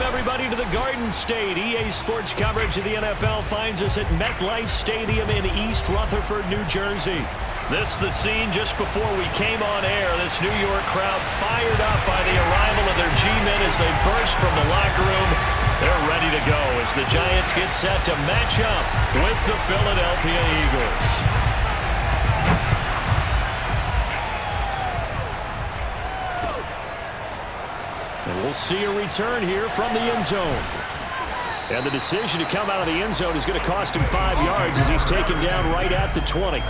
everybody, to the Garden State. EA Sports coverage of the NFL finds us at MetLife Stadium in East Rutherford, New Jersey. This is the scene just before we came on air. This New York crowd fired up by the arrival of their G-men as they burst from the locker room. They're ready to go as the Giants get set to match up with the Philadelphia Eagles. And we'll see a return here from the end zone. And the decision to come out of the end zone is going to cost him 5 yards as he's taken down right at the 20.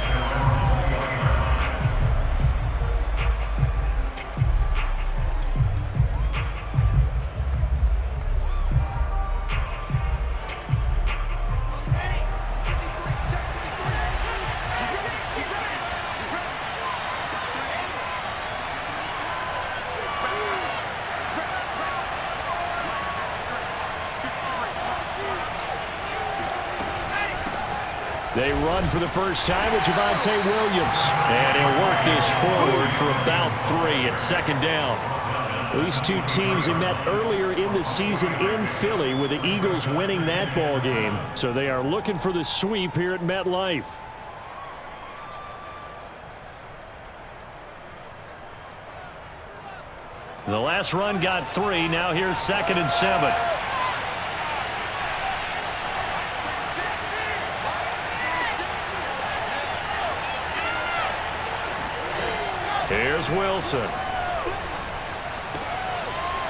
They run for the first time with Javonte Williams. And he'll work this forward for about 3 at second down. These two teams they met earlier in the season in Philly with the Eagles winning that ball game. So they are looking for the sweep here at MetLife. The last run got 3. Now here's 2nd and 7. Here's Wilson.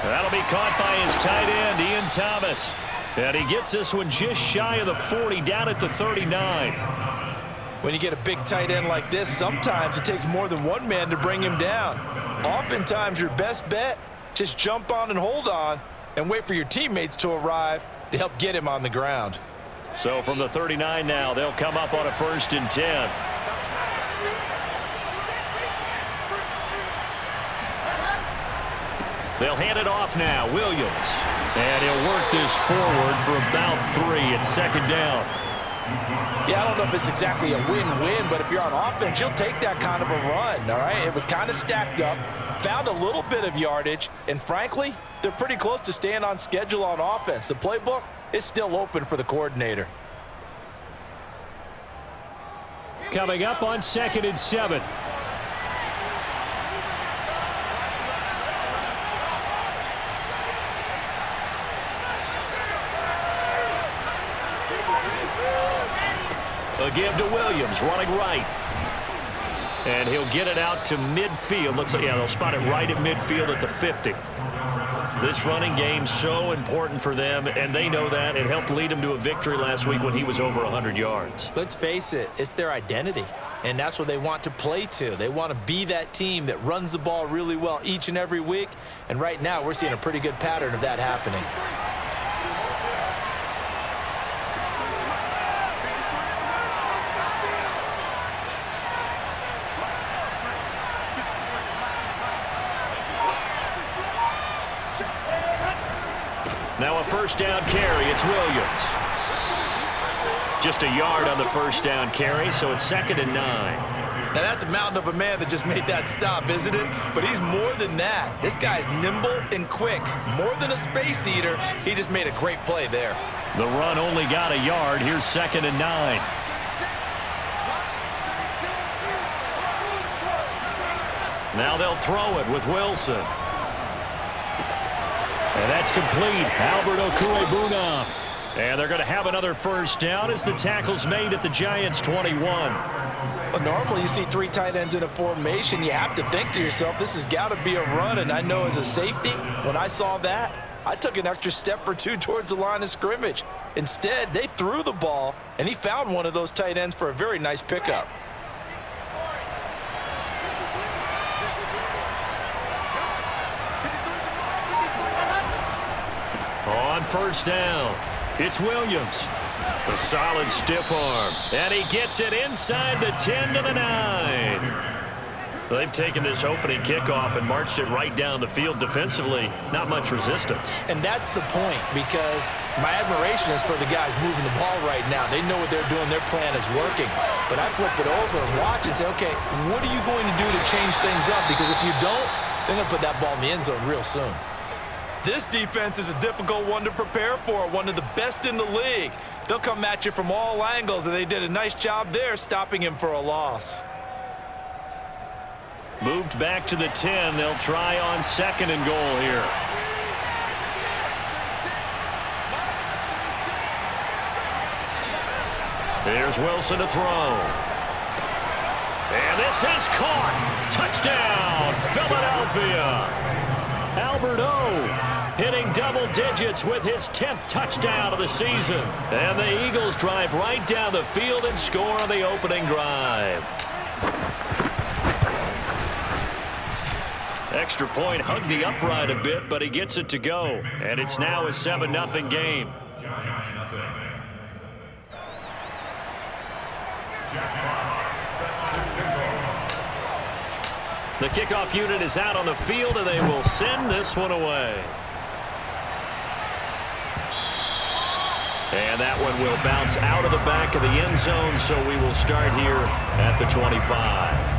That'll be caught by his tight end, Ian Thomas. And he gets this one just shy of the 40, down at the 39. When you get a big tight end like this, sometimes it takes more than one man to bring him down. Oftentimes, your best bet, just jump on and hold on and wait for your teammates to arrive to help get him on the ground. So from the 39 now, they'll come up on a 1st and 10. They'll hand it off now. Williams. And he'll work this forward for about 3 at second down. Yeah, I don't know if it's exactly a win-win, but if you're on offense, you'll take that kind of a run, all right? It was kind of stacked up, found a little bit of yardage, and frankly, they're pretty close to staying on schedule on offense. The playbook is still open for the coordinator. Coming up on 2nd and 7. A give to Williams, running right. And he'll get it out to midfield. Looks like, yeah, they'll spot it right at midfield at the 50. This running game so important for them, and they know that. It helped lead them to a victory last week when he was over 100 yards. Let's face it, it's their identity, and that's what they want to play to. They want to be that team that runs the ball really well each and every week, and right now we're seeing a pretty good pattern of that happening. Now a 1st down carry. It's Williams. Just a yard on the 1st down carry, so it's 2nd and 9. Now that's a mountain of a man that just made that stop, isn't it? But he's more than that. This guy's nimble and quick. More than a space eater, he just made a great play there. The run only got a yard. Here's 2nd and 9. Now they'll throw it with Wilson. And that's complete. Albert Okwuegbunam. And they're going to have another 1st down as the tackle's made at the Giants' 21. Well, normally you see 3 tight ends in a formation. You have to think to yourself, this has got to be a run. And I know as a safety, when I saw that, I took an extra step or 2 towards the line of scrimmage. Instead, they threw the ball, and he found one of those tight ends for a very nice pickup. On 1st down, it's Williams. A solid stiff arm. And he gets it inside the 10 to the 9. They've taken this opening kickoff and marched it right down the field defensively. Not much resistance. And that's the point, because my admiration is for the guys moving the ball right now. They know what they're doing. Their plan is working. But I flip it over and watch and say, okay, what are you going to do to change things up? Because if you don't, they're going to put that ball in the end zone real soon. This defense is a difficult one to prepare for, one of the best in the league. They'll come at you from all angles, and they did a nice job there stopping him for a loss. Moved back to the 10. They'll try on 2nd and goal here. There's Wilson to throw. And this is caught. Touchdown, Philadelphia. Albert O hitting double digits with his 10th touchdown of the season. And the Eagles drive right down the field and score on the opening drive. Extra point hugged the upright a bit, but he gets it to go. And it's now a 7-0 game. The kickoff unit is out on the field, and they will send this one away. And that one will bounce out of the back of the end zone, so we will start here at the 25.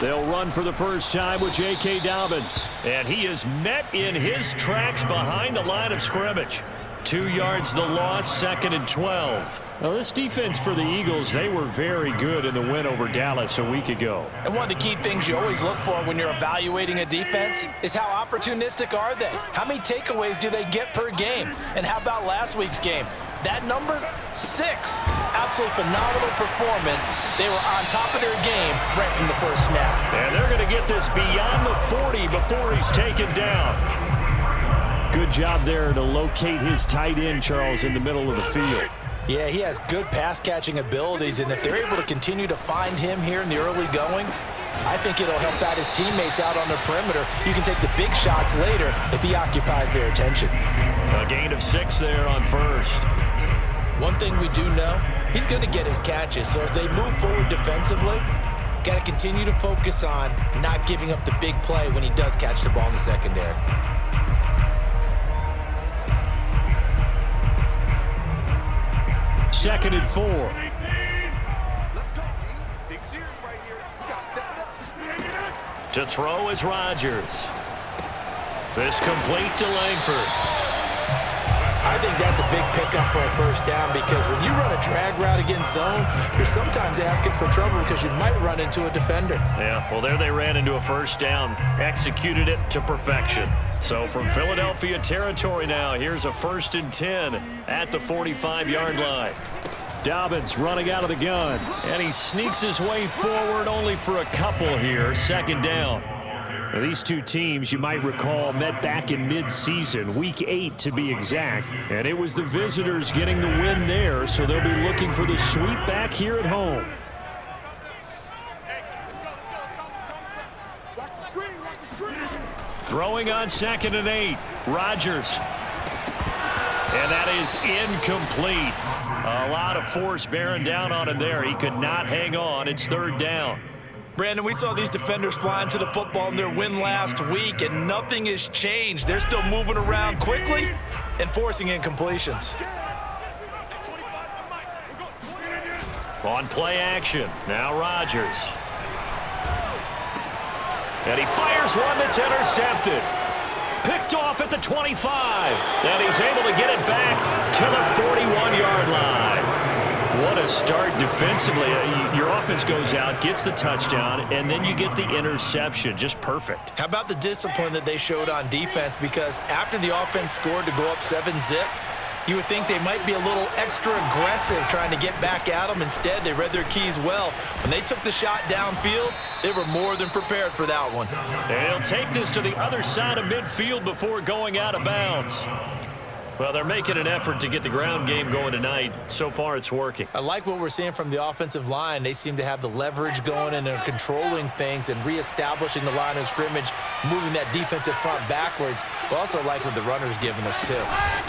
They'll run for the first time with J.K. Dobbins. And he is met in his tracks behind the line of scrimmage. 2 yards the loss, 2nd and 12. Now, this defense for the Eagles, they were very good in the win over Dallas a week ago. And one of the key things you always look for when you're evaluating a defense is how opportunistic are they? How many takeaways do they get per game? And how about last week's game? That number, 6. Absolutely phenomenal performance. They were on top of their game right from the first snap. And they're going to get this beyond the 40 before he's taken down. Good job there to locate his tight end, Charles, in the middle of the field. Yeah, he has good pass-catching abilities, and if they're able to continue to find him here in the early going, I think it'll help out his teammates out on the perimeter. You can take the big shots later if he occupies their attention. A gain of 6 there on first. One thing we do know, he's going to get his catches. So as they move forward defensively, got to continue to focus on not giving up the big play when he does catch the ball in the secondary. Second and 4. To throw is Rodgers. This complete to Langford. I think that's a big pickup for a first down because when you run a drag route against zone, you're sometimes asking for trouble because you might run into a defender. Yeah, well, there they ran into a first down, executed it to perfection. So from Philadelphia territory now, here's a 1st and 10 at the 45-yard line. Dobbins running out of the gun, and he sneaks his way forward only for a couple here, 2nd down. Now, these two teams, you might recall, met back in mid-season, week 8 to be exact, and it was the visitors getting the win there, so they'll be looking for the sweep back here at home. Throwing on 2nd and 8, Rodgers. And that is incomplete. A lot of force bearing down on him there. He could not hang on. It's 3rd down. Brandon, we saw these defenders flying to the football in their win last week, and nothing has changed. They're still moving around quickly and forcing incompletions. On play action, now Rodgers. And he fires one that's intercepted. Picked off at the 25. And he's able to get it back to the 41-yard line. What a start defensively. Your offense goes out, gets the touchdown, and then you get the interception. Just perfect. How about the discipline that they showed on defense? Because after the offense scored to go up 7-zip, you would think they might be a little extra aggressive trying to get back at them. Instead, they read their keys well. When they took the shot downfield, they were more than prepared for that one. And he'll take this to the other side of midfield before going out of bounds. Well, they're making an effort to get the ground game going tonight. So far, it's working. I like what we're seeing from the offensive line. They seem to have the leverage going, and they're controlling things and reestablishing the line of scrimmage, moving that defensive front backwards. But also like what the runner's giving us, too.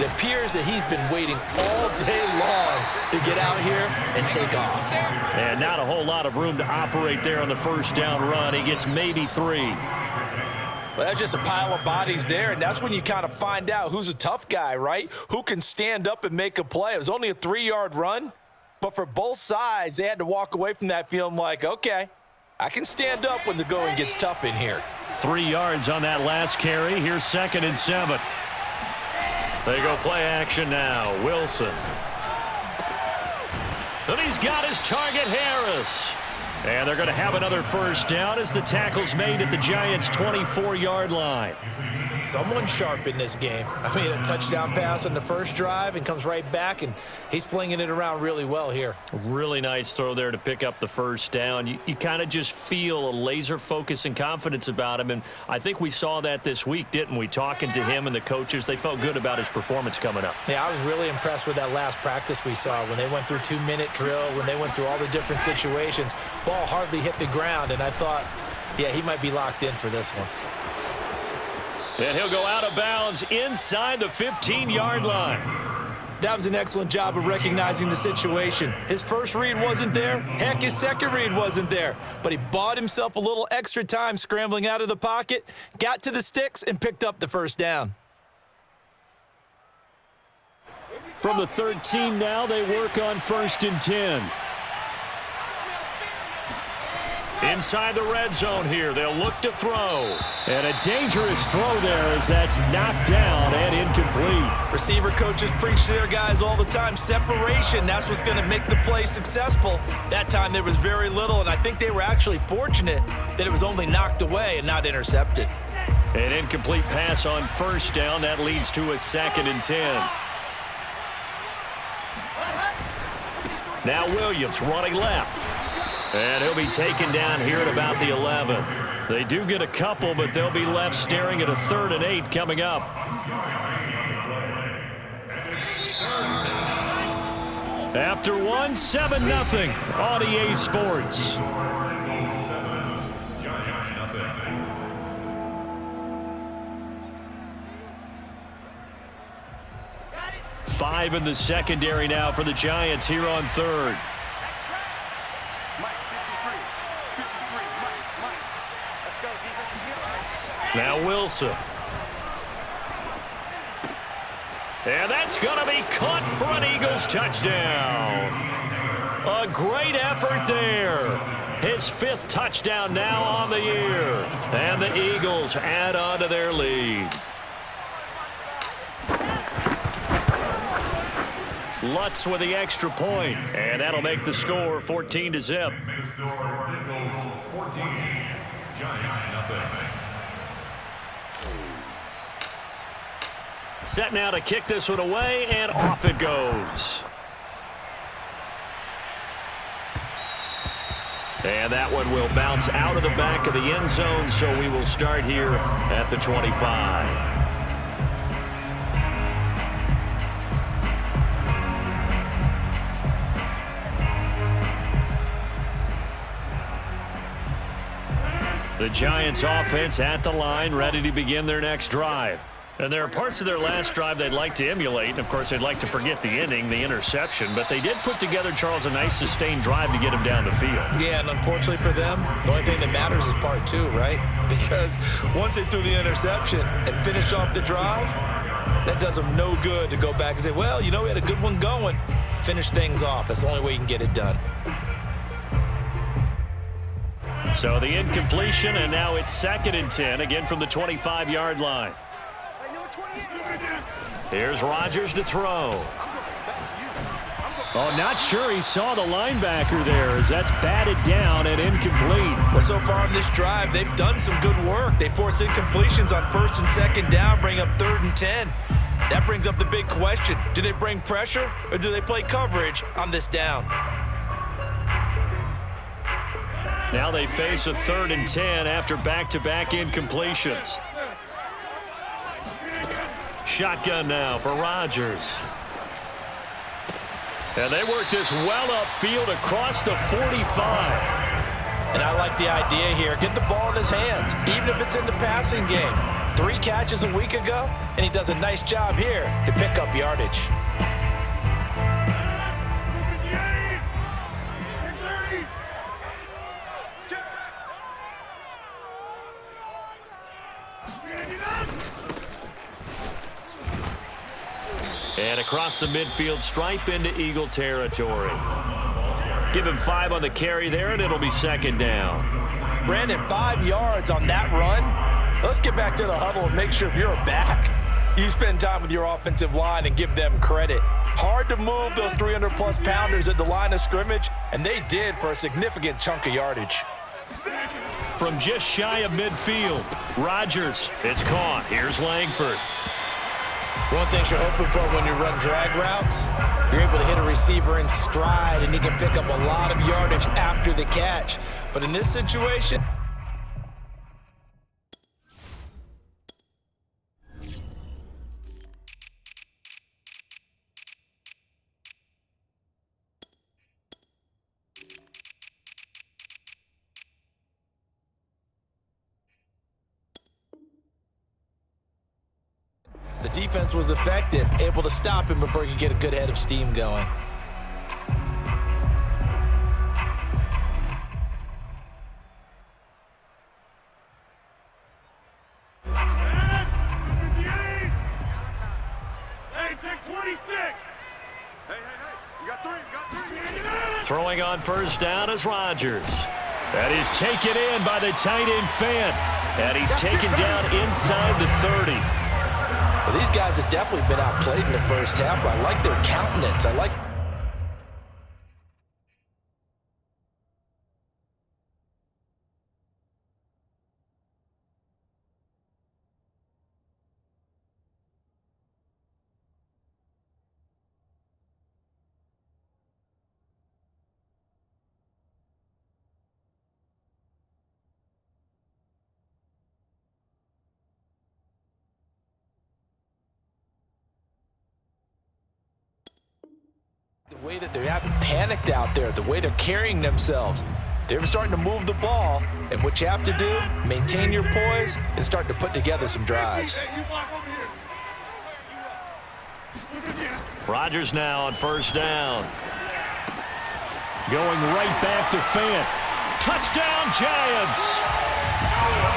It appears that he's been waiting all day long to get out here and take off. And not a whole lot of room to operate there on the first down run. He gets maybe 3. Well, that's just a pile of bodies there, and that's when you kind of find out who's a tough guy, right? Who can stand up and make a play. It was only a 3-yard run, but for both sides, they had to walk away from that feeling like, okay, I can stand up when the going gets tough in here. 3 yards on that last carry. Here's 2nd and 7. They go play action now. Wilson. And he's got his target, Harris. And they're going to have another first down as the tackle's made at the Giants' 24-yard line. Someone sharp in this game. I mean, a touchdown pass on the first drive and comes right back, and he's flinging it around really well here. Really nice throw there to pick up the first down. You kind of just feel a laser focus and confidence about him, and I think we saw that this week, didn't we? Talking to him and the coaches, they felt good about his performance coming up. Yeah, I was really impressed with that last practice we saw when they went through 2-minute drill, when they went through all the different situations. Ball hardly hit the ground, and I thought, yeah, he might be locked in for this one. And he'll go out of bounds inside the 15-yard line. That was an excellent job of recognizing the situation. His first read wasn't there. Heck, his second read wasn't there. But he bought himself a little extra time scrambling out of the pocket, got to the sticks, and picked up the first down. From the 13 now, they work on 1st and 10. Inside the red zone here, they'll look to throw. And a dangerous throw there as that's knocked down and incomplete. Receiver coaches preach to their guys all the time, separation, that's what's going to make the play successful. That time there was very little, and I think they were actually fortunate that it was only knocked away and not intercepted. An incomplete pass on first down, that leads to a 2nd and 10. Now Williams running left. And he'll be taken down here at about the 11. They do get a couple, but they'll be left staring at a 3rd and 8 coming up. After 1, 7-0 on EA Sports. Five in the secondary now for the Giants here on 3rd. Now Wilson. And that's going to be caught for an Eagles touchdown. A great effort there. His 5th touchdown now on the year. And the Eagles add on to their lead. Lutz with the extra point, and that'll make the score 14-0. Eagles 14, Giants nothing. Set now to kick this one away, and off it goes. And that one will bounce out of the back of the end zone, so we will start here at the 25. The Giants offense at the line, ready to begin their next drive. And there are parts of their last drive they'd like to emulate. And, of course, they'd like to forget the inning, the interception. But they did put together, Charles, a nice sustained drive to get him down the field. Yeah, and unfortunately for them, the only thing that matters is part 2, right? Because once they threw the interception and finished off the drive, that does them no good to go back and say, well, you know, we had a good one going. Finish things off. That's the only way you can get it done. So the incompletion, and now it's 2nd and 10, again from the 25-yard line. Here's Rodgers to throw. Oh, not sure he saw the linebacker there as that's batted down and incomplete. Well, so far in this drive, they've done some good work. They force incompletions on 1st and 2nd down, bring up 3rd and 10. That brings up the big question. Do they bring pressure or do they play coverage on this down? Now they face a 3rd and 10 after back-to-back incompletions. Shotgun now for Rodgers. And they work this well upfield across the 45. And I like the idea here. Get the ball in his hands, even if it's in the passing game. 3 catches a week ago, and he does a nice job here to pick up yardage. And across the midfield stripe into Eagle territory. Give him 5 on the carry there, and it'll be 2nd down. Brandon, 5 yards on that run. Let's get back to the huddle and make sure if you're a back, you spend time with your offensive line and give them credit. Hard to move those 300-plus pounders at the line of scrimmage, and they did for a significant chunk of yardage. From just shy of midfield, Rodgers, it's caught. Here's Langford. One thing you're hoping for when you run drag routes, you're able to hit a receiver in stride, and he can pick up a lot of yardage after the catch. But in this situation, the defense was effective, able to stop him before he could get a good head of steam going. Throwing on 1st down is Rodgers. And he's taken in by the tight end Fant. And he's taken down inside the 30. Well, these guys have definitely been outplayed in the first half, but I like their countenance. I like the way that they haven't panicked out there, the way they're carrying themselves. They're starting to move the ball, and what you have to do, maintain your poise and start to put together some drives. Rodgers now on 1st down. Going right back to Fant. Touchdown, Giants!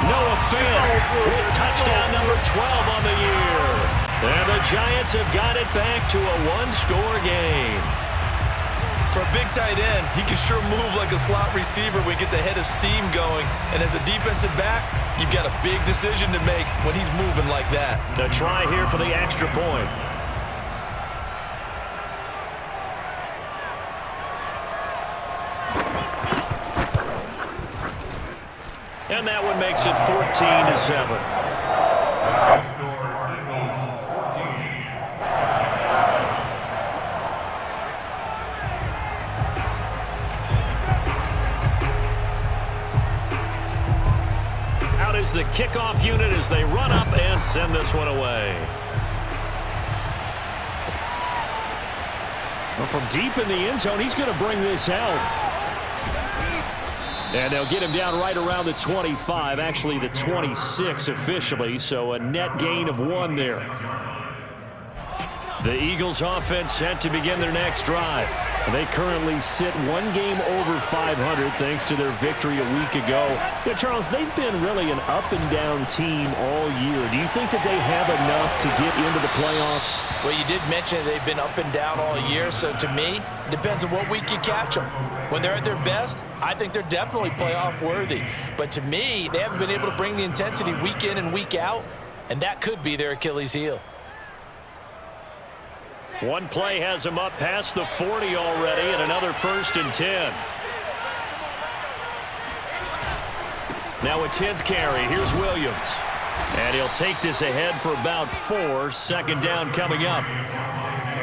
Noah Fant with touchdown number 12 on the year. And the Giants have got it back to a 1-score game. For a big tight end, he can sure move like a slot receiver when he gets a head of steam going. And as a defensive back, you've got a big decision to make when he's moving like that. The try here for the extra point. And that one makes it 14-7. Out is the kickoff unit as they run up and send this one away. Well, from deep in the end zone, he's going to bring this out. And they'll get him down right around the 25, actually the 26 officially, so a net gain of 1 there. The Eagles offense set to begin their next drive. They currently sit 1 game over 500 thanks to their victory a week ago. Yeah, Charles, they've been really an up-and-down team all year. Do you think that they have enough to get into the playoffs? Well, you did mention they've been up and down all year, so to me, it depends on what week you catch them. When they're at their best, I think they're definitely playoff worthy. But to me, they haven't been able to bring the intensity week in and week out, and that could be their Achilles heel. One play has him up past the 40 already, and another 1st and 10. Now a 10th carry. Here's Williams. And he'll take this ahead for about 4. 2nd down coming up.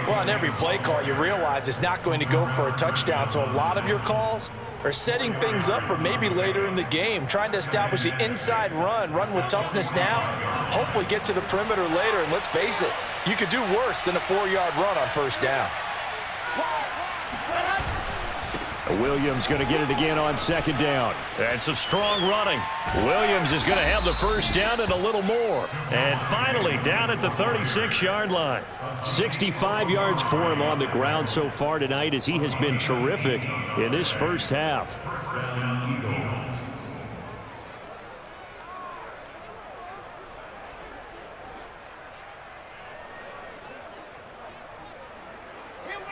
Well, on every play call, you realize it's not going to go for a touchdown, so a lot of your calls are setting things up for maybe later in the game, trying to establish the inside run with toughness now, hopefully get to the perimeter later, and let's face it, you could do worse than a 4-yard run on first down. Williams going to get it again on second down. And some strong running. Williams is going to have the first down and a little more. And finally down at the 36-yard line. 65 yards for him on the ground so far tonight as he has been terrific in this first half.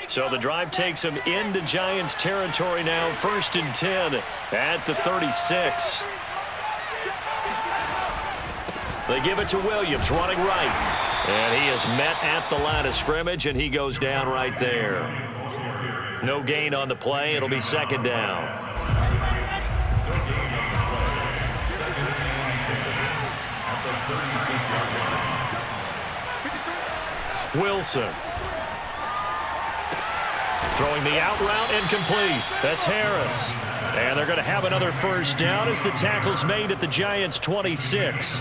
So the drive takes him into Giants territory now. 1st and 10 at the 36. They give it to Williams running right. And he is met at the line of scrimmage, and he goes down right there. No gain on the play. It'll be second down. Wilson. Throwing the out route incomplete. That's Harris. And they're going to have another first down as the tackle's made at the Giants' 26.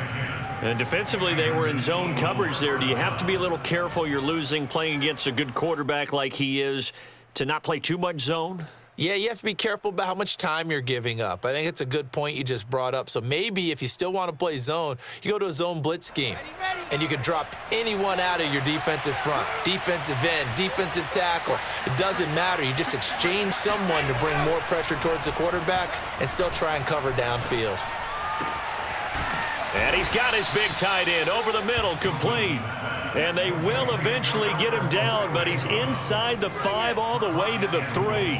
And defensively, they were in zone coverage there. Do you have to be a little careful? You're losing playing against a good quarterback like he is to not play too much zone? Yeah, you have to be careful about how much time you're giving up. I think it's a good point you just brought up. So maybe if you still want to play zone, you go to a zone blitz scheme. And you can drop anyone out of your defensive front, defensive end, defensive tackle. It doesn't matter. You just exchange someone to bring more pressure towards the quarterback and still try and cover downfield. And he's got his big tight end over the middle, complete. And they will eventually get him down, but he's inside the 5 all the way to the 3.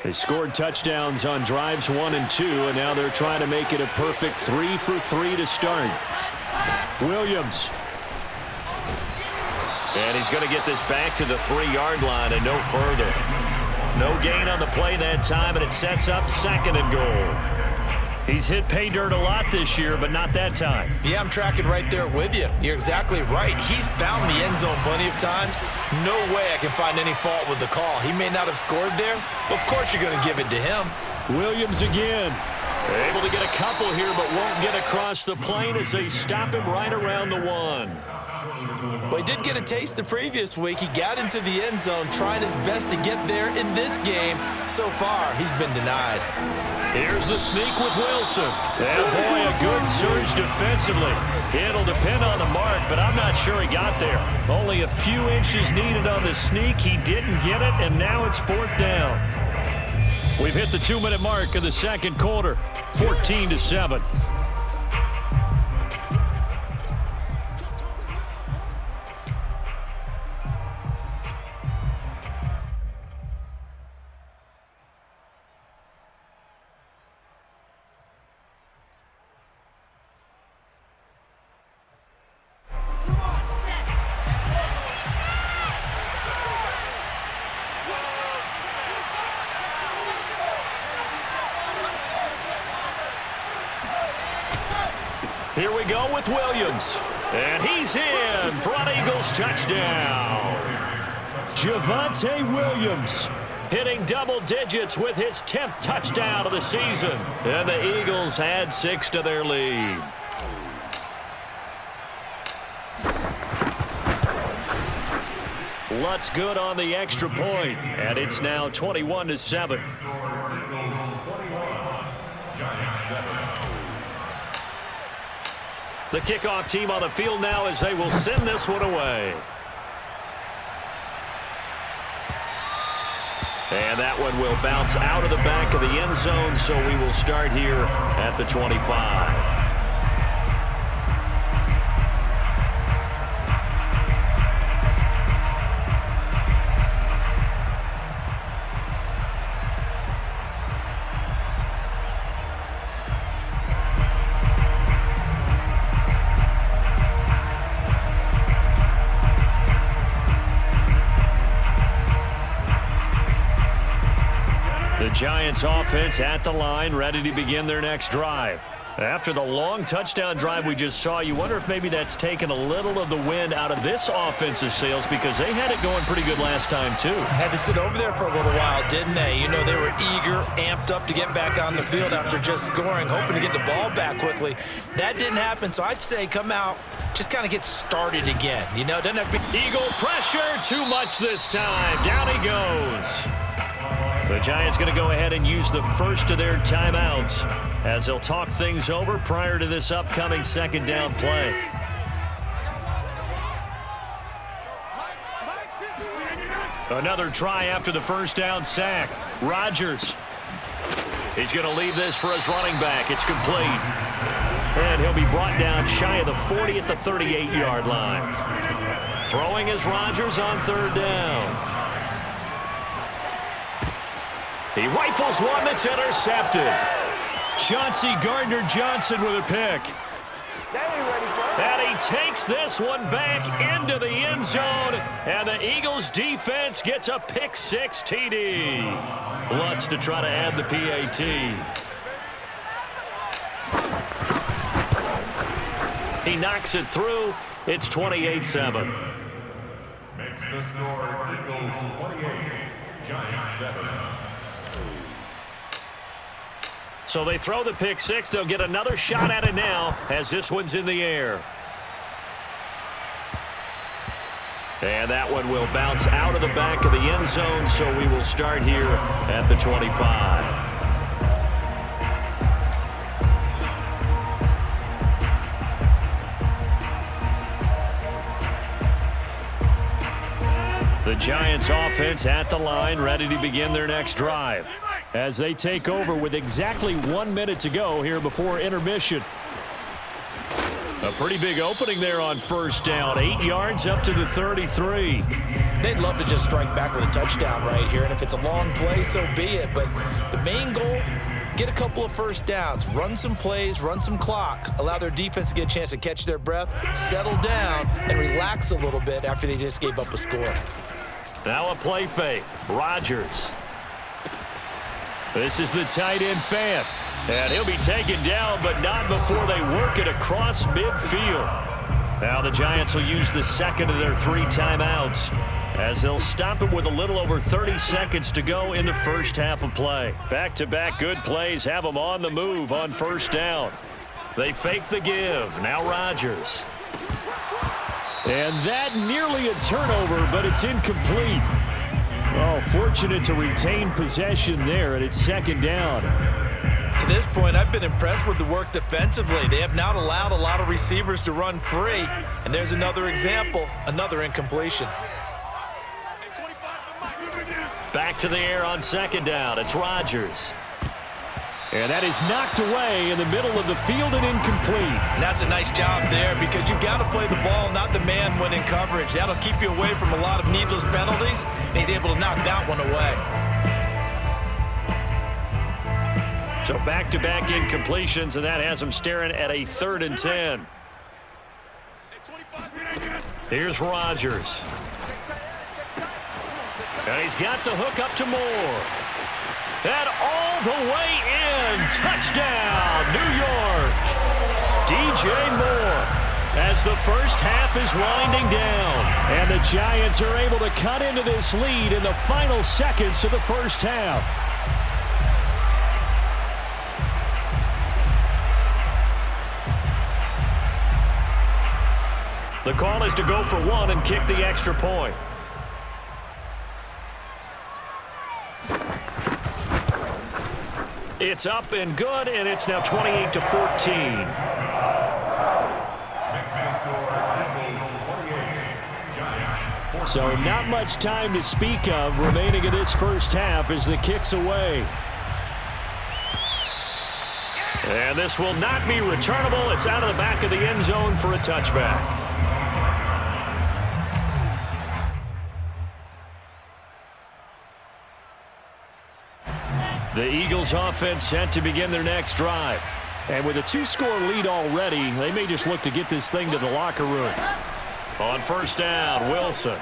They scored touchdowns on drives 1 and 2, and now they're trying to make it a perfect 3 for 3 to start. Williams. And he's going to get this back to the 3-yard line and no further. No gain on the play that time, and it sets up 2nd and goal. He's hit pay dirt a lot this year, but not that time. Yeah, I'm tracking right there with you. You're exactly right. He's found the end zone plenty of times. No way I can find any fault with the call. He may not have scored there. Of course you're going to give it to him. Williams again. Able to get a couple here, but won't get across the plane as they stop him right around the 1. Well, he did get a taste the previous week. He got into the end zone, trying his best to get there in this game. So far, he's been denied. Here's the sneak with Wilson. And boy, a good surge defensively. It'll depend on the mark, but I'm not sure he got there. Only a few inches needed on the sneak. He didn't get it, and now it's 4th down. We've hit the 2-minute mark of the second quarter. 14-7. Here we go with Williams. And he's in for an Eagles touchdown. Javonte Williams hitting double digits with his 10th touchdown of the season. And the Eagles add 6 to their lead. Lutz good on the extra point, and it's now 21-7. Giants 7. The kickoff team on the field now as they will send this one away. And that one will bounce out of the back of the end zone, so we will start here at the 25. The Giants offense at the line, ready to begin their next drive. After the long touchdown drive we just saw, you wonder if maybe that's taken a little of the wind out of this offense's sails because they had it going pretty good last time, too. Had to sit over there for a little while, didn't they? You know, they were eager, amped up to get back on the field after just scoring, hoping to get the ball back quickly. That didn't happen, so I'd say come out, just kind of get started again. You know, doesn't have to be... Eagle pressure, too much this time. Down he goes. The Giants going to go ahead and use the first of their timeouts as they'll talk things over prior to this upcoming second down play. Another try after the first down sack. Rodgers. He's going to leave this for his running back. It's complete. And he'll be brought down shy of the 40 at the 38-yard line. Throwing is Rodgers on third down. He rifles one that's intercepted. Chauncey Gardner-Johnson with a pick. And he takes this one back into the end zone. And the Eagles defense gets a pick-6 TD. Lutz to try to add the PAT. He knocks it through. It's 28-7. Makes the score Eagles 28, Giants 7. So they throw the pick-6. They'll get another shot at it now as this one's in the air. And that one will bounce out of the back of the end zone, so we will start here at the 25. The Giants offense at the line, ready to begin their next drive as they take over with exactly 1 minute to go here before intermission. A pretty big opening there on first down. 8 yards up to the 33. They'd love to just strike back with a touchdown right here, and if it's a long play, so be it. But the main goal, get a couple of first downs, run some plays, run some clock, allow their defense to get a chance to catch their breath, settle down, and relax a little bit after they just gave up a score. Now a play fake. Rodgers. This is the tight end fan. And he'll be taken down, but not before they work it across midfield. Now the Giants will use the second of their 3 timeouts as they'll stop it with a little over 30 seconds to go in the first half of play. Back-to-back good plays have them on the move on first down. They fake the give. Now Rodgers. And that nearly a turnover, but it's incomplete. Oh, fortunate to retain possession there, and it's second down. To this point, I've been impressed with the work defensively. They have not allowed a lot of receivers to run free. And there's another example, another incompletion. Back to the air on second down. It's Rodgers. And that is knocked away in the middle of the field and incomplete. And that's a nice job there because you've got to play the ball, not the man when in coverage. That'll keep you away from a lot of needless penalties, and he's able to knock that one away. So back-to-back incompletions, and that has him staring at a 3rd and 10. Here's Rodgers. And he's got the hook up to Moore. And all the way in. Touchdown, New York. DJ Moore as the first half is winding down. And the Giants are able to cut into this lead in the final seconds of the first half. The call is to go for 1 and kick the extra point. It's up and good, and it's now 28-14. So not much time to speak of remaining in this first half as the kick's away. And this will not be returnable. It's out of the back of the end zone for a touchback. The Eagles offense set to begin their next drive. And with a 2-score lead already, they may just look to get this thing to the locker room. On first down, Wilson.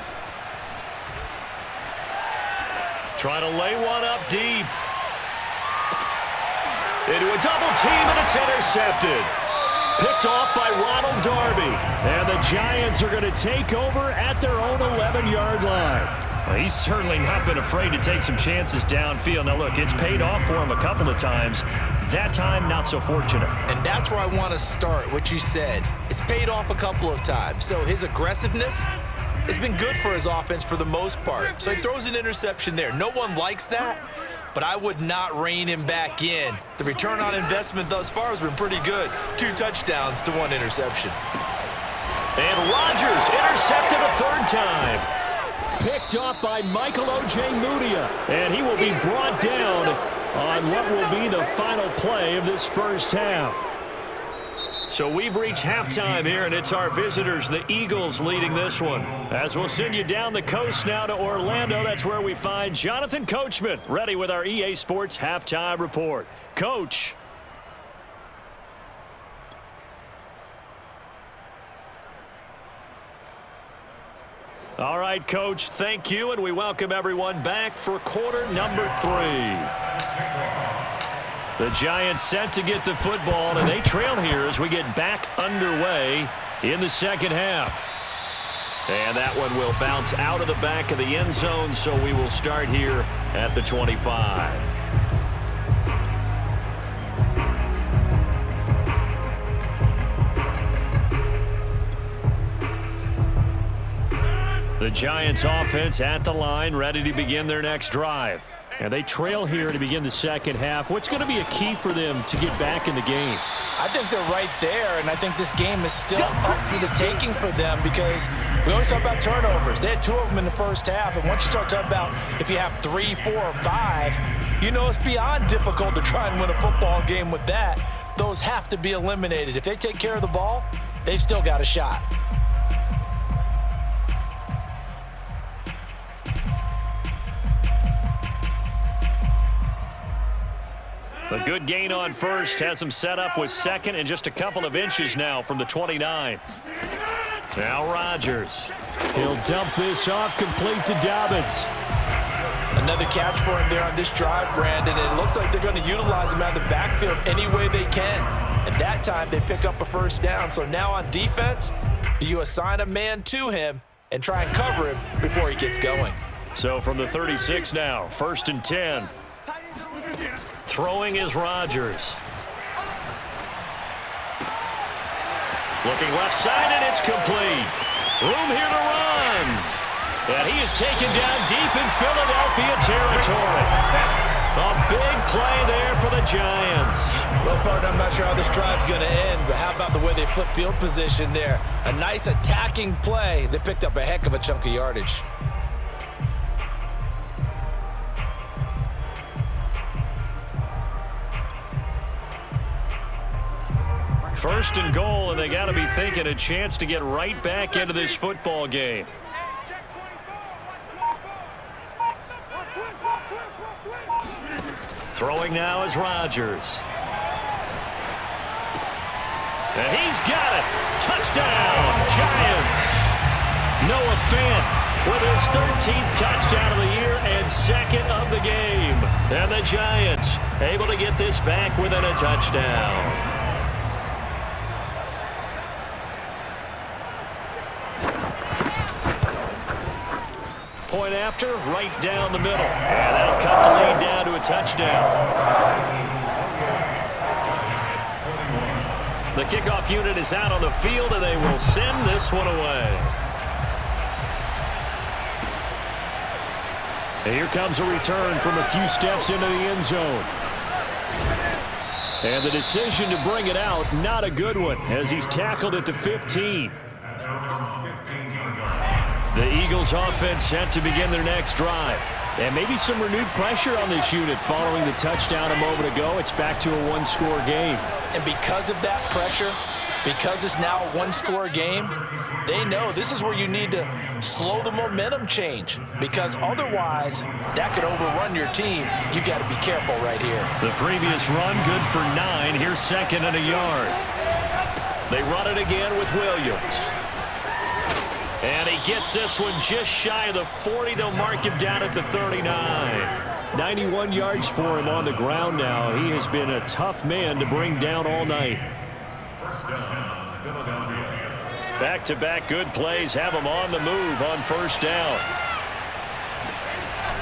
Trying to lay one up deep. Into a double team, and it's intercepted. Picked off by Ronald Darby. And the Giants are going to take over at their own 11-yard line. Well, he's certainly not been afraid to take some chances downfield. Now, look, it's paid off for him a couple of times. That time, not so fortunate. And that's where I want to start, what you said. It's paid off a couple of times. So his aggressiveness has been good for his offense for the most part. So he throws an interception there. No one likes that, but I would not rein him back in. The return on investment thus far has been pretty good. 2 touchdowns to 1 interception. And Rodgers intercepted a third time. Picked up by Michael Ojemudia. And he will be brought down on what will be the final play of this first half. So we've reached halftime here, and it's our visitors, the Eagles, leading this one. As we'll send you down the coast now to Orlando, that's where we find Jonathan Coachman, ready with our EA Sports Halftime Report. Coach. All right, Coach, thank you, and we welcome everyone back for quarter number 3. The Giants set to get the football, and they trail here as we get back underway in the second half. And that one will bounce out of the back of the end zone, so we will start here at the 25. The Giants offense at the line, ready to begin their next drive. And they trail here to begin the second half. What's going to be a key for them to get back in the game? I think they're right there, and I think this game is still up for the taking for them because we always talk about turnovers. They had 2 of them in the first half, and once you start talking about if you have 3, 4, or 5, you know it's beyond difficult to try and win a football game with that. Those have to be eliminated. If they take care of the ball, they've still got a shot. A good gain on first has him set up with second and just a couple of inches now from the 29. Now Rodgers. He'll dump this off complete to Dobbins. Another catch for him there on this drive, Brandon. And it looks like they're going to utilize him out of the backfield any way they can. And that time they pick up a first down. So now on defense, do you assign a man to him and try and cover him before he gets going? So from the 36 now, 1st and 10. Throwing is Rodgers. Looking left side, and it's complete. Room here to run. And he is taken down deep in Philadelphia territory. A big play there for the Giants. Well, partner, I'm not sure how this drive's going to end, but how about the way they flip field position there? A nice attacking play. They picked up a heck of a chunk of yardage. 1st and goal, and they got to be thinking a chance to get right back into this football game. Throwing now is Rodgers. And he's got it. Touchdown, Giants. Noah Fant with his 13th touchdown of the year and 2nd of the game. And the Giants able to get this back within a touchdown. Point after, right down the middle. And that'll cut the lead down to a touchdown. The kickoff unit is out on the field, and they will send this one away. And here comes a return from a few steps into the end zone. And the decision to bring it out, not a good one, as he's tackled at the 15. The Eagles offense set to begin their next drive. And maybe some renewed pressure on this unit following the touchdown a moment ago. It's back to a one-score game. And because of that pressure, because it's now a one-score game, they know this is where you need to slow the momentum change. Because otherwise, that could overrun your team. You got to be careful right here. The previous run good for 9. Here's 2nd and a yard. They run it again with Williams. And he gets this one just shy of the 40. They'll mark him down at the 39. 91 yards for him on the ground now. He has been a tough man to bring down all night. First down, Philadelphia. Back-to-back good plays have him on the move on first down.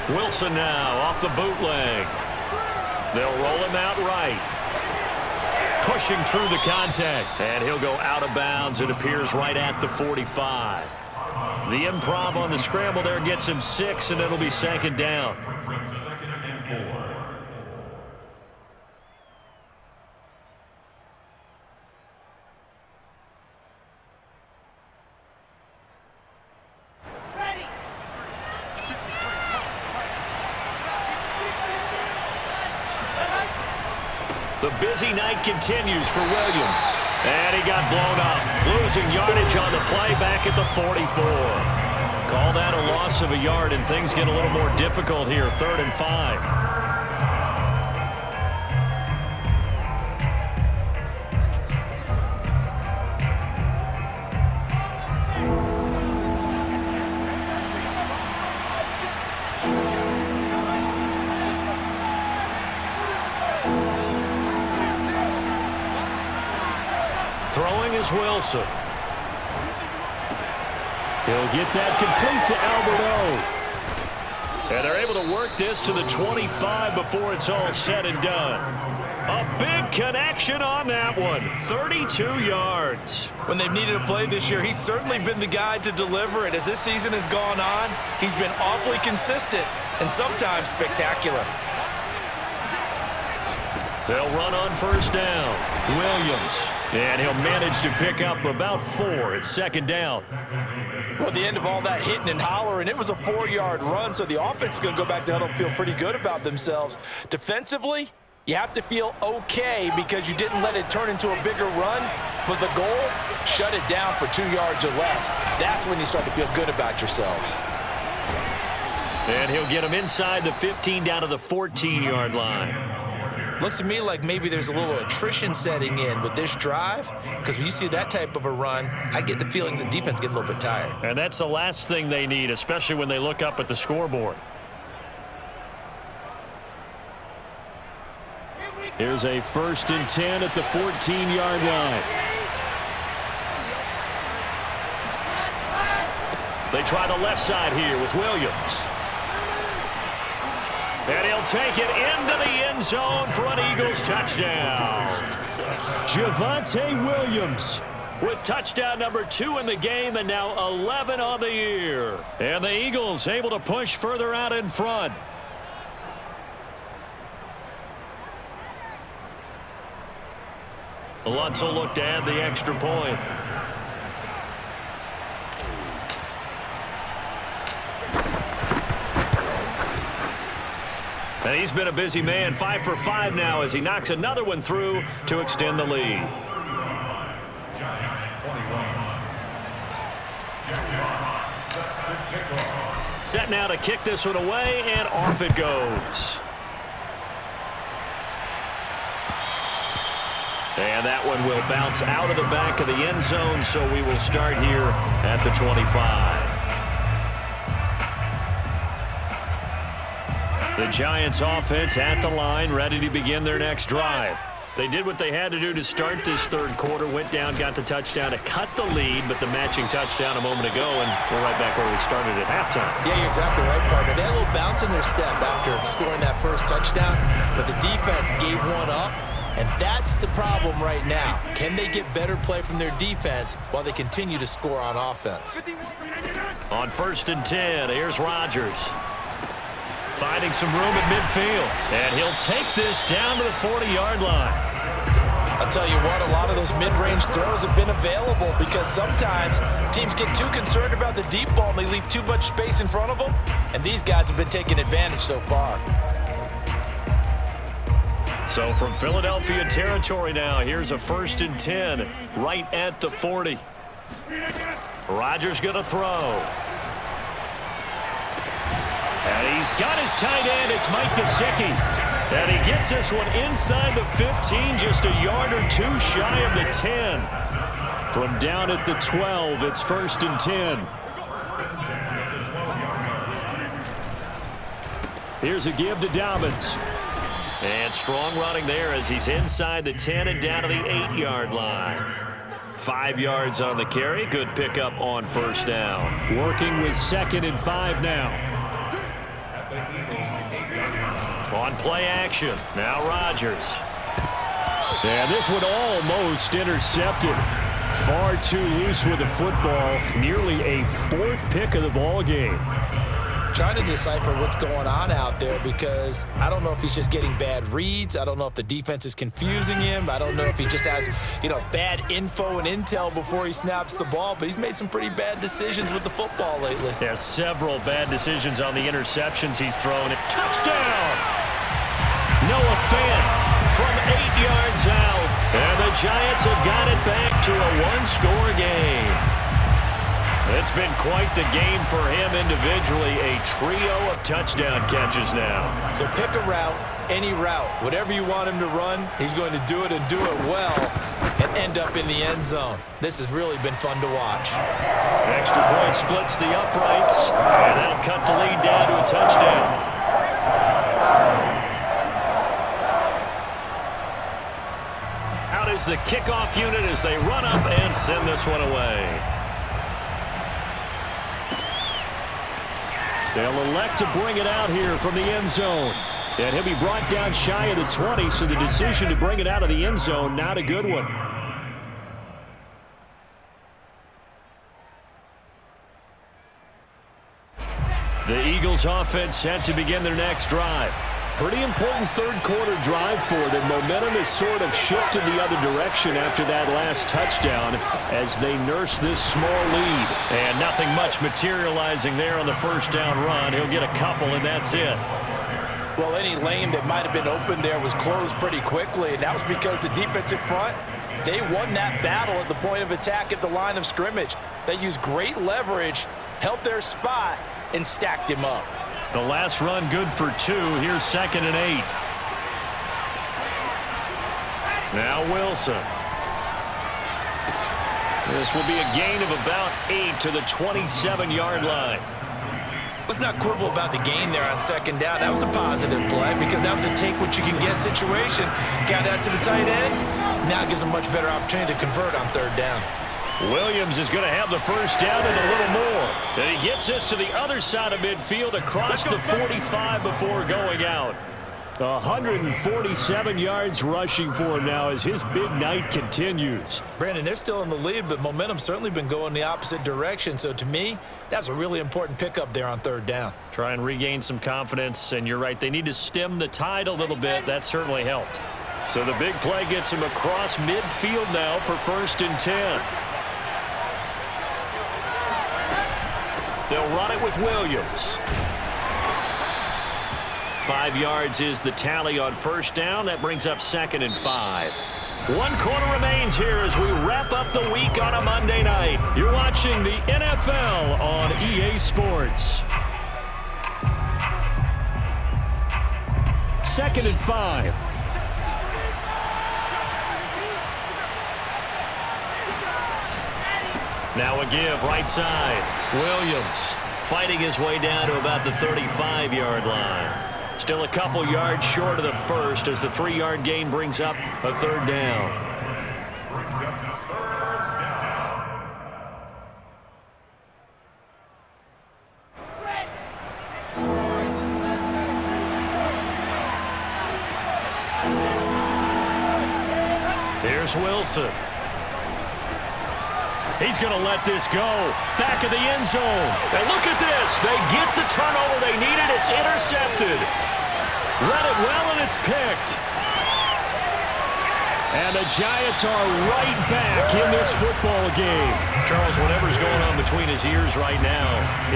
Wilson now off the bootleg. They'll roll him out right. Pushing through the contact. And he'll go out of bounds. It appears right at the 45. The improv on the scramble there gets him 6, and it'll be second down. Second and 4. The busy night continues for Williams. And he got blown up. Losing yardage on the play back at the 44. Call that a loss of a yard, and things get a little more difficult here. 3rd and 5. Throwing is Wilson. He'll get that complete to Alberto. And they're able to work this to the 25 before it's all said and done. A big connection on that one. 32 yards. When they've needed a play this year, he's certainly been the guy to deliver it. As this season has gone on, he's been awfully consistent and sometimes spectacular. They'll run on first down. Williams. And he'll manage to pick up about 4. It's second down. Well, at the end of all that hitting and hollering, it was a 4-yard run, so the offense is going to go back to huddle and feel pretty good about themselves. Defensively, you have to feel okay because you didn't let it turn into a bigger run, but the goal, shut it down for 2 yards or less. That's when you start to feel good about yourselves. And he'll get him inside the 15 down to the 14-yard line. Looks to me like maybe there's a little attrition setting in with this drive, because when you see that type of a run, I get the feeling the defense getting a little bit tired. And that's the last thing they need, especially when they look up at the scoreboard. Here's a 1st and 10 at the 14-yard line. They try the left side here with Williams. And he'll take it into the end zone for an Eagles touchdown. Javonte Williams with touchdown number 2 in the game, and now 11 on the year. And the Eagles able to push further out in front. Lutz will look to add the extra point. And he's been a busy man, 5 for 5 now as he knocks another one through to extend the lead. Giants 21. Set now to kick this one away, and off it goes. And that one will bounce out of the back of the end zone, so we will start here at the 25. The Giants offense at the line, ready to begin their next drive. They did what they had to do to start this 3rd quarter, went down, got the touchdown to cut the lead, but the matching touchdown a moment ago, and we're right back where we started at halftime. Yeah, you're exactly right, partner. They had a little bounce in their step after scoring that first touchdown, but the defense gave one up, and that's the problem right now. Can they get better play from their defense while they continue to score on offense? On 1st and 10, here's Rodgers. Finding some room at midfield. And he'll take this down to the 40-yard line. I'll tell you what, a lot of those mid-range throws have been available because sometimes teams get too concerned about the deep ball and they leave too much space in front of them. And these guys have been taking advantage so far. So from Philadelphia territory now, here's a 1st and 10 right at the 40. Rodgers going to throw. And he's got his tight end. It's Mike Gesicki. And he gets this one inside the 15, just a yard or 2 shy of the 10. From down at the 12, it's 1st and 10. Here's a give to Dobbins. And strong running there as he's inside the 10 and down to the 8-yard line. 5 yards on the carry. Good pickup on first down. Working with 2nd and 5 now. On play action. Now Rodgers. And this one almost intercepted. Far too loose with the football. Nearly a 4th pick of the ball game. Trying to decipher what's going on out there because I don't know if he's just getting bad reads. I don't know if the defense is confusing him. I don't know if he just has, bad info and intel before he snaps the ball. But he's made some pretty bad decisions with the football lately. Yeah, several bad decisions on the interceptions he's thrown. Touchdown! Noah Fant from 8 yards out. And the Giants have got it back to a 1-score game. It's been quite the game for him individually. A trio of touchdown catches now. So pick a route, any route. Whatever you want him to run, he's going to do it and do it well and end up in the end zone. This has really been fun to watch. Extra point splits the uprights, and that'll cut the lead down to a touchdown. Out is the kickoff unit as they run up and send this one away. They'll elect to bring it out here from the end zone. And he'll be brought down shy of the 20, so the decision to bring it out of the end zone, not a good one. The Eagles offense set to begin their next drive. Pretty important third-quarter drive for them. Momentum has sort of shifted the other direction after that last touchdown as they nurse this small lead. And nothing much materializing there on the first down run. He'll get a couple, and that's it. Well, any lane that might have been open there was closed pretty quickly, and that was because the defensive front, they won that battle at the point of attack at the line of scrimmage. They used great leverage, helped their spot, and stacked him up. The last run good for 2. Here's 2nd and 8. Now Wilson. This will be a gain of about 8 to the 27-yard line. Let's not quibble about the gain there on 2nd down. That was a positive play because that was a take-what-you-can-get situation. Got out to the tight end. Now gives them much better opportunity to convert on 3rd down. Williams is going to have the first down and a little more. And he gets this to the other side of midfield across the 45 before going out. 147 yards rushing for him now as his big night continues. Brandon, they're still in the lead, but momentum's certainly been going the opposite direction. So to me, that's a really important pickup there on 3rd down. Try and regain some confidence, and you're right, they need to stem the tide a little bit. That certainly helped. So the big play gets him across midfield now for 1st and 10. They'll run it with Williams. 5 yards is the tally on 1st down. That brings up 2nd and 5. 1 quarter remains here as we wrap up the week on a Monday night. You're watching the NFL on EA Sports. 2nd and 5. Now a give right side. Williams fighting his way down to about the 35-yard line. Still a couple yards short of the first as the 3-yard gain brings up a 3rd down. Here's Wilson. He's going to let this go. Back of the end zone. And look at this. They get the turnover they needed. It's intercepted. Read it well, and it's picked. And the Giants are right back in this football game. Charles, whatever's going on between his ears right now,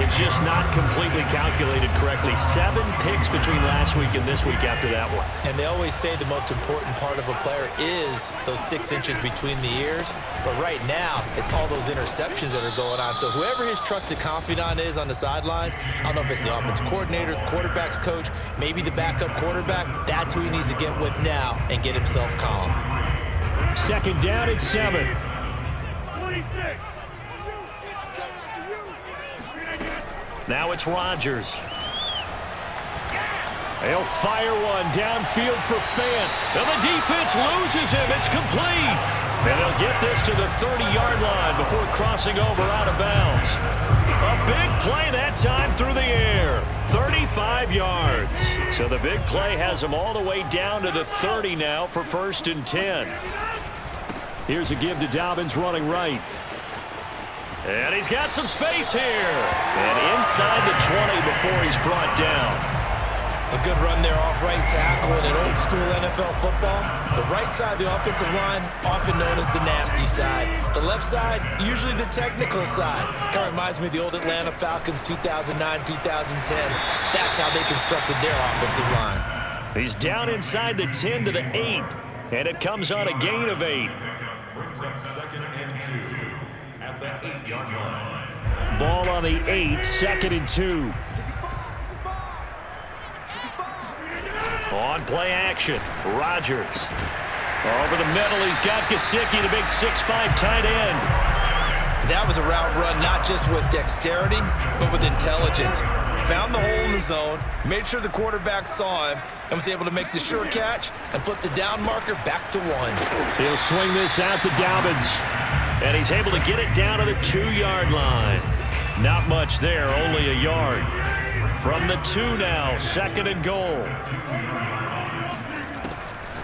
it's just not completely calculated correctly. 7 picks between last week and this week after that one. And they always say the most important part of a player is those 6 inches between the ears. But right now, it's all those interceptions that are going on. So whoever his trusted confidant is on the sidelines, I don't know if it's the offensive coordinator, the quarterback's coach, maybe the backup quarterback, that's who he needs to get with now and get himself calm. 2nd down at 7. Now it's Rodgers. They'll fire one downfield for Fant. And the defense loses him. It's complete. And they'll get this to the 30-yard line before crossing over out of bounds. A big play that time through the air. 35 yards. So the big play has them all the way down to the 30 now for 1st and 10. Here's a give to Dobbins running right. And he's got some space here. And inside the 20 before he's brought down. A good run there off right tackle in an old-school NFL football. The right side of the offensive line, often known as the nasty side. The left side, usually the technical side. Kind of reminds me of the old Atlanta Falcons 2009, 2010. That's how they constructed their offensive line. He's down inside the 10 to the 8, and it comes on a gain of 8. Brings up 2nd and 2 at the 8-yard line. Ball on the 8, 2nd and 2. On play action, Rodgers. Over the middle, he's got Gesicki, the big 6'5" tight end. That was a route run not just with dexterity, but with intelligence. Found the hole in the zone, made sure the quarterback saw him, and was able to make the sure catch and flip the down marker back to 1. He'll swing this out to Dobbins, and he's able to get it down to the 2-yard line. Not much there, only a yard. From the 2 now, 2nd and goal.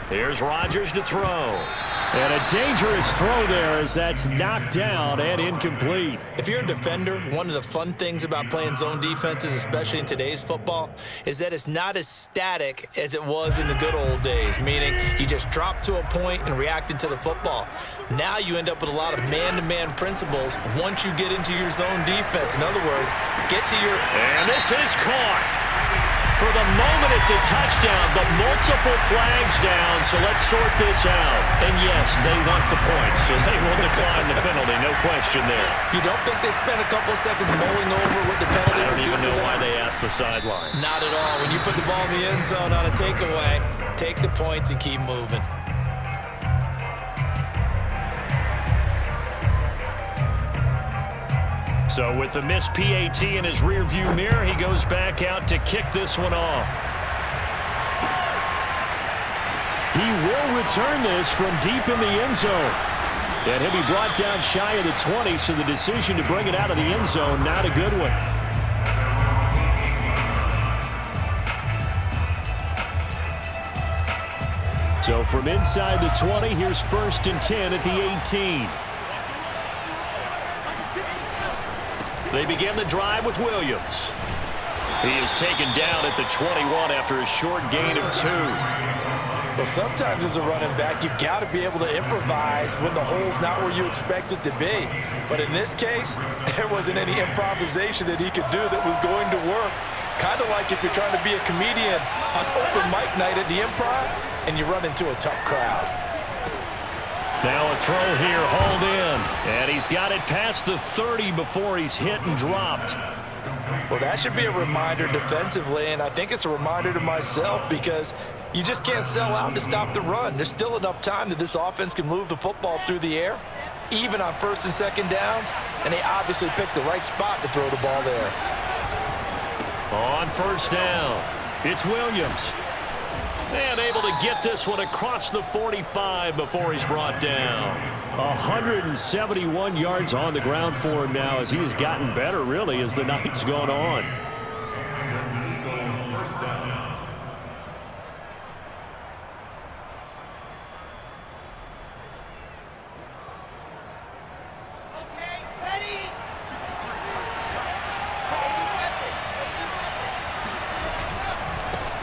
Here's Rodgers to throw. And a dangerous throw there as that's knocked down and incomplete. If you're a defender, one of the fun things about playing zone defenses, especially in today's football, is that it's not as static as it was in the good old days, meaning you just dropped to a point and reacted to the football. Now you end up with a lot of man-to-man principles once you get into your zone defense. In other words, get to your... And this is caught. For the moment, it's a touchdown, but multiple flags down, so let's sort this out. And yes, they want the points, so they will decline the penalty, no question there. You don't think they spent a couple of seconds mulling over what the penalty I don't would do even know for why them? they asked the sideline. Not at all. When you put the ball in the end zone on a takeaway, take the points and keep moving. So with the missed PAT in his rearview mirror, he goes back out to kick this one off. He will return this from deep in the end zone. And he'll be brought down shy of the 20, so the decision to bring it out of the end zone, not a good one. So from inside the 20, here's 1st and 10 at the 18. They begin the drive with Williams. He is taken down at the 21 after a short gain of 2. Well, sometimes as a running back, you've got to be able to improvise when the hole's not where you expect it to be. But in this case, there wasn't any improvisation that he could do that was going to work. Kind of like if you're trying to be a comedian on open mic night at the Improv and you run into a tough crowd. Now a throw here, hauled in. And he's got it past the 30 before he's hit and dropped. Well, that should be a reminder defensively, and I think it's a reminder to myself because you just can't sell out to stop the run. There's still enough time that this offense can move the football through the air, even on 1st and 2nd downs, and they obviously picked the right spot to throw the ball there. On 1st down, it's Williams. And able to get this one across the 45 before he's brought down. 171 yards on the ground for him now as he has gotten better, really, as the night's gone on. First down.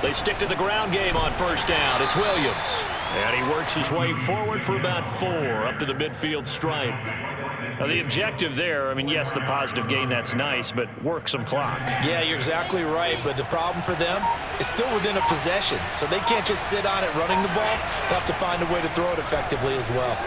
They stick to the ground game on 1st down. It's Williams. And he works his way forward for about 4 up to the midfield stripe. Now, the objective there, I mean, yes, the positive gain, that's nice, but work some clock. Yeah, you're exactly right, but the problem for them is still within a possession, so they can't just sit on it running the ball. They'll have to find a way to throw it effectively as well.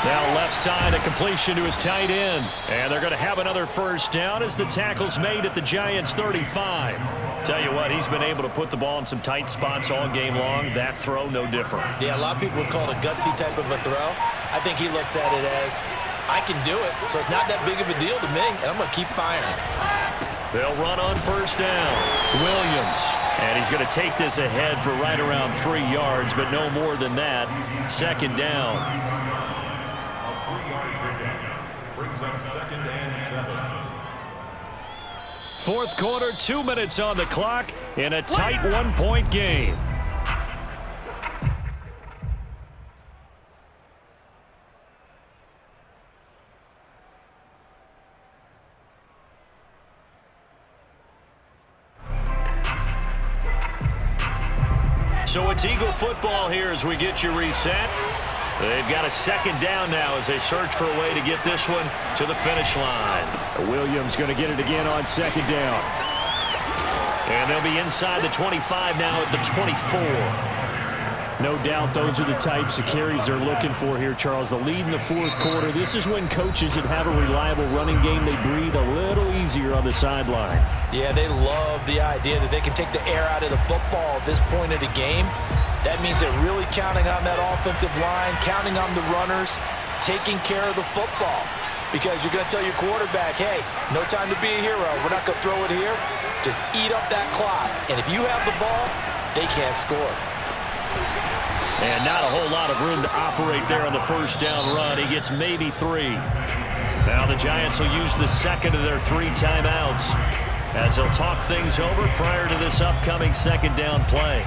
Now left side, a completion to his tight end. And they're going to have another 1st down as the tackle's made at the Giants' 35. Tell you what, he's been able to put the ball in some tight spots all game long. That throw, no different. Yeah, a lot of people would call it a gutsy type of a throw. I think he looks at it as, I can do it, so it's not that big of a deal to me, and I'm going to keep firing. They'll run on first down. Williams. And he's going to take this ahead for right around 3 yards, but no more than that. Second down. A 3-yard pickup brings up 2nd and 7. Fourth quarter, 2 minutes on the clock in a tight 1-point game. So it's Eagle football here as we get you reset. They've got a second down now as they search for a way to get this one to the finish line. Williams going to get it again on second down. And they'll be inside the 25 now at the 24. No doubt those are the types of carries they're looking for here, Charles. The lead in the fourth quarter. This is when coaches that have a reliable running game, they breathe a little easier on the sideline. Yeah, they love the idea that they can take the air out of the football at this point of the game. That means they're really counting on that offensive line, counting on the runners, taking care of the football. Because you're going to tell your quarterback, hey, no time to be a hero. We're not going to throw it here. Just eat up that clock. And if you have the ball, they can't score. And not a whole lot of room to operate there on the first down run. He gets maybe 3. Now the Giants will use the second of their 3 timeouts as they'll talk things over prior to this upcoming second down play.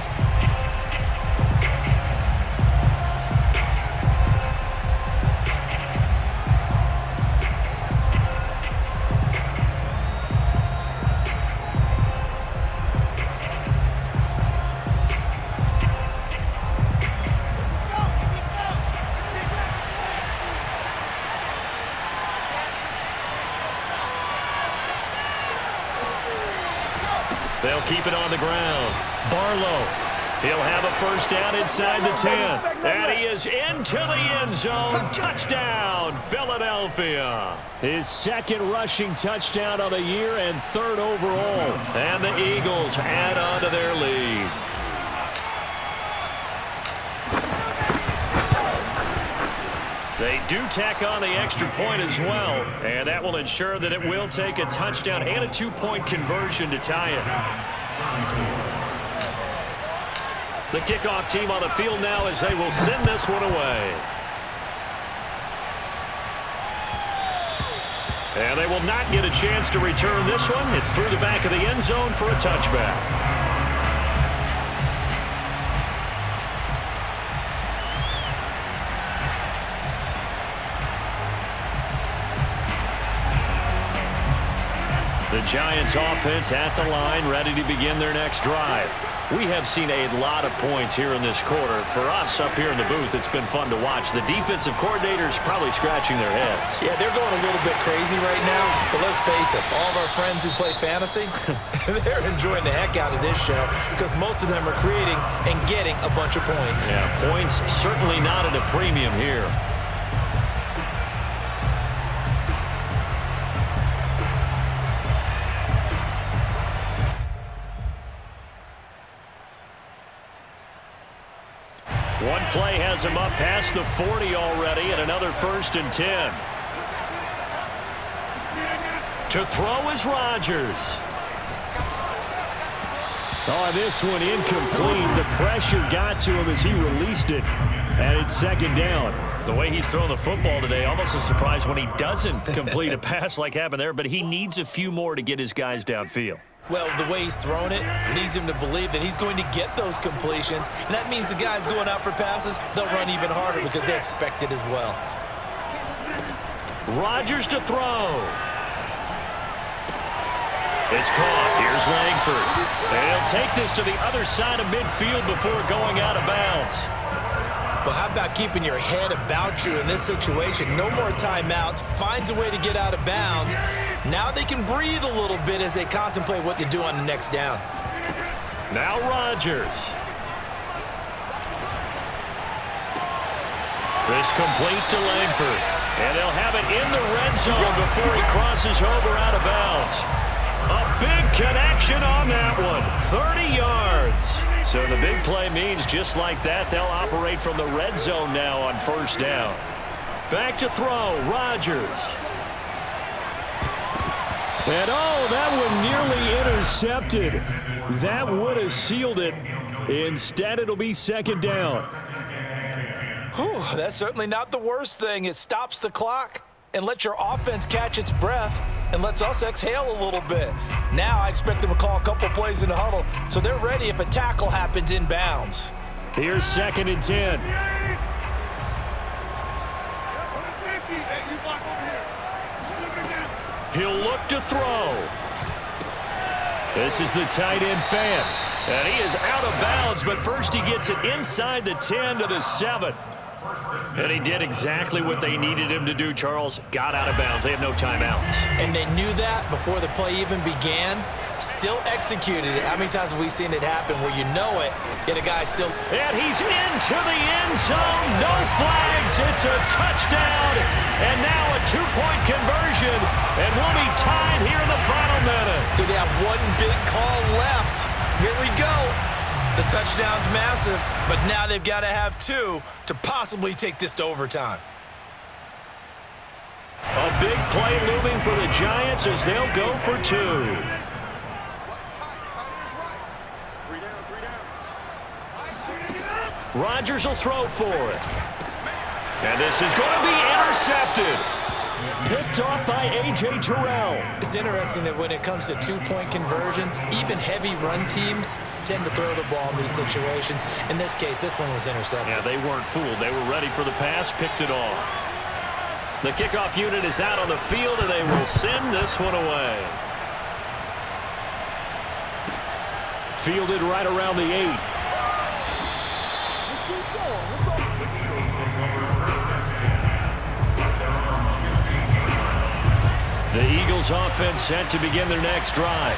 They'll keep it on the ground. Barlow. He'll have a first down inside the 10. And he is into the end zone. Touchdown, Philadelphia. His second rushing touchdown of the year and 3rd overall. And the Eagles add on to their lead. They do tack on the extra point as well, and that will ensure that it will take a touchdown and a 2-point conversion to tie it. The kickoff team on the field now as they will send this one away. And they will not get a chance to return this one. It's through the back of the end zone for a touchback. The Giants offense at the line, ready to begin their next drive. We have seen a lot of points here in this quarter. For us up here in the booth, it's been fun to watch. The defensive coordinators probably scratching their heads. Yeah, they're going a little bit crazy right now. But let's face it, all of our friends who play fantasy, they're enjoying the heck out of this show because most of them are creating and getting a bunch of points. Yeah, points certainly not at a premium here. One play has him up past the 40 already, and another 1st and 10. To throw is Rodgers. Oh, this one incomplete. The pressure got to him as he released it, and it's 2nd down. The way he's throwing the football today, almost a surprise when he doesn't complete a pass like happened there, but he needs a few more to get his guys downfield. Well, the way he's thrown it leads him to believe that he's going to get those completions. And that means the guys going out for passes, they'll run even harder because they expect it as well. Rodgers to throw. It's caught. Here's Langford. And he'll take this to the other side of midfield before going out of bounds. Well, how about keeping your head about you in this situation? No more timeouts. Finds a way to get out of bounds. Now they can breathe a little bit as they contemplate what to do on the next down. Now Rodgers. This complete to Langford. And they'll have it in the red zone before he crosses over out of bounds. A big connection on that one. 30 yards. So the big play means just like that, they'll operate from the red zone now on first down. Back to throw, Rodgers. And oh, that one nearly intercepted. That would have sealed it. Instead, it'll be second down. Whew, that's certainly not the worst thing. It stops the clock and lets your offense catch its breath and lets us exhale a little bit. Now I expect them to call a couple plays in the huddle so they're ready if a tackle happens inbounds. Here's 2nd and 10. He'll look to throw. This is the tight end fan. And he is out of bounds, but first he gets it inside the 10 to the 7. And he did exactly what they needed him to do, Charles. Got out of bounds. They have no timeouts. And they knew that before the play even began. Still executed it. How many times have we seen it happen where you know it, yet a guy still... And he's into the end zone. No flags. It's a touchdown. And now a 2-point conversion. And we'll be tied here in the final minute. Do they have one big call left? Here we go. The touchdown's massive, but now they've got to have 2 to possibly take this to overtime. A big play looming for the Giants as they'll go for 2. Rodgers will throw for it. And this is going to be intercepted. Picked off by A.J. Terrell. It's interesting that when it comes to 2-point conversions, even heavy run teams tend to throw the ball in these situations. In this case, this one was intercepted. Yeah, they weren't fooled. They were ready for the pass, picked it off. The kickoff unit is out on the field, and they will send this one away. Fielded right around the 8. The Eagles offense set to begin their next drive.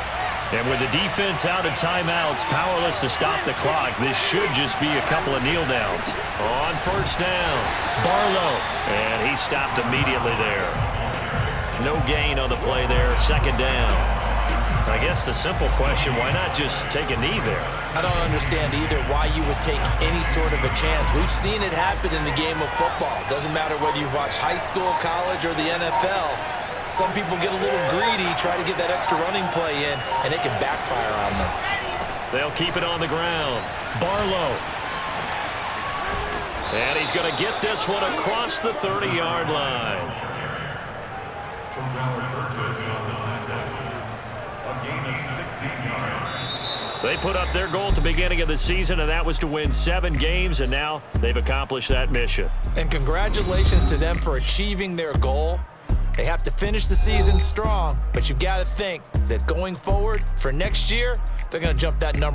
And with the defense out of timeouts, powerless to stop the clock, this should just be a couple of kneel downs. On first down, Barlow. And he stopped immediately there. No gain on the play there, second down. I guess the simple question, why not just take a knee there? I don't understand either why you would take any sort of a chance. We've seen it happen in the game of football. Doesn't matter whether you've watched high school, college, or the NFL. Some people get a little greedy, try to get that extra running play in, and it can backfire on them. They'll keep it on the ground. Barlow. And he's going to get this one across the 30-yard line. They put up their goal at the beginning of the season, and that was to win 7 games, and now they've accomplished that mission. And congratulations to them for achieving their goal. They have to finish the season strong, but you've got to think that going forward for next year, they're going to jump that number.